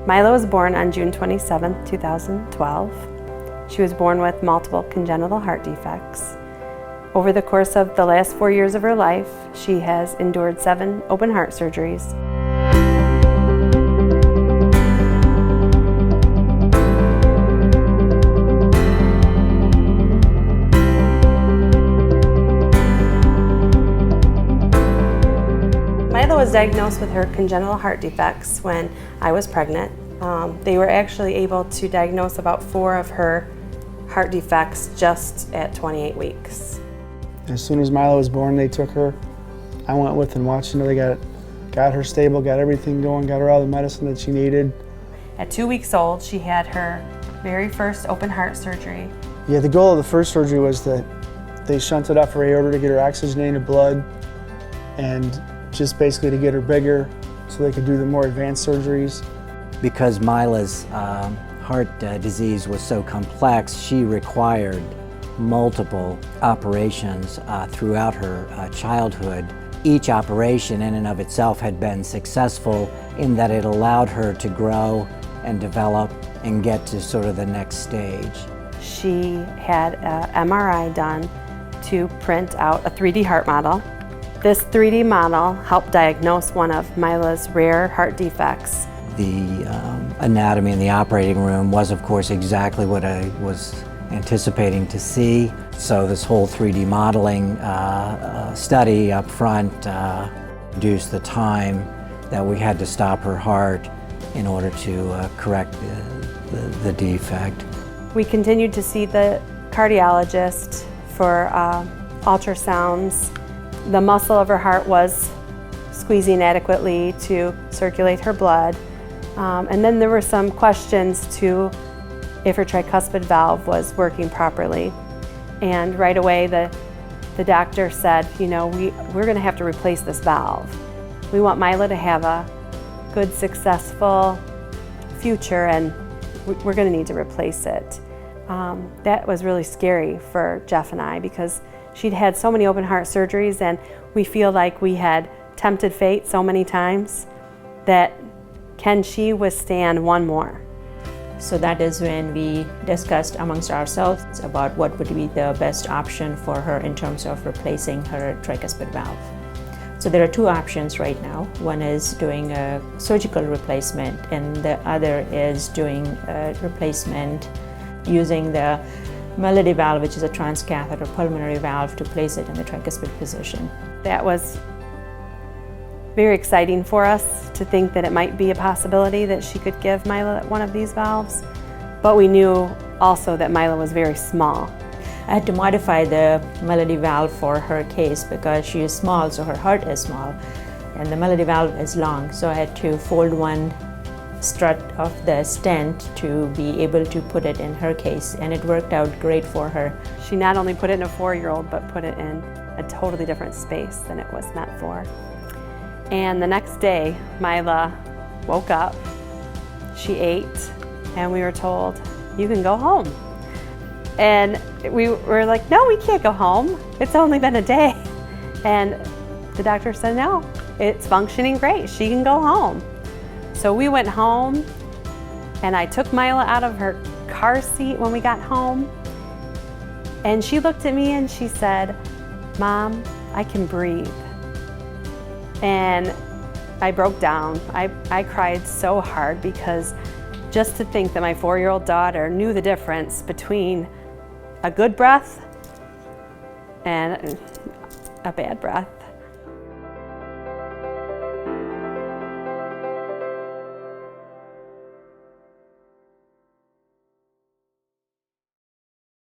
Myla was born on June 27, 2012. She was born with multiple congenital heart defects. Over the course of the last 4 years of her life, she has endured 7 open heart surgeries. Myla was diagnosed with her congenital heart defects when I was pregnant. They were actually able to diagnose about 4 of her heart defects just at 28 weeks. As soon as Myla was born, they took her. I went with and watched until they got her stable, got everything going, got her all the medicine that she needed. At 2 weeks old, she had her very first open heart surgery. Yeah, the goal of the first surgery was that they shunted off her aorta to get her oxygenated blood and just basically to get her bigger so they could do the more advanced surgeries. Because Myla's heart disease was so complex, she required multiple operations throughout her childhood. Each operation in and of itself had been successful in that it allowed her to grow and develop and get to sort of the next stage. She had an MRI done to print out a 3D heart model. This 3D model helped diagnose one of Myla's rare heart defects. The anatomy in the operating room was, of course, exactly what I was anticipating to see. So this whole 3D modeling study up front reduced the time that we had to stop her heart in order to correct the defect. We continued to see the cardiologist for ultrasounds. The muscle of her heart was squeezing adequately to circulate her blood. And then there were some questions to if her tricuspid valve was working properly. And right away the doctor said, you know, we're going to have to replace this valve. We want Myla to have a good, successful future, and we're going to need to replace it. That was really scary for Jeff and I because she'd had so many open heart surgeries, and we feel like we had tempted fate so many times that can she withstand one more? So that is when we discussed amongst ourselves about what would be the best option for her in terms of replacing her tricuspid valve. So there are 2 options right now. One is doing a surgical replacement, and the other is doing a replacement using the Myla valve, which is a transcatheter pulmonary valve, to place it in the tricuspid position. That was very exciting for us to think that it might be a possibility that she could give Myla one of these valves, but we knew also that Myla was very small. I had to modify the Myla valve for her case because she is small, so her heart is small, and the Myla valve is long, so I had to fold one strut of the stent to be able to put it in her case, and it worked out great for her. She not only put it in a 4-year-old, but put it in a totally different space than it was meant for. And the next day, Myla woke up, she ate, and we were told, you can go home. And we were like, no, we can't go home. It's only been a day. And the doctor said, no, it's functioning great. She can go home. So we went home, and I took Myla out of her car seat when we got home. And she looked at me and she said, Mom, I can breathe. And I broke down. I cried so hard because just to think that my 4-year-old daughter knew the difference between a good breath and a bad breath.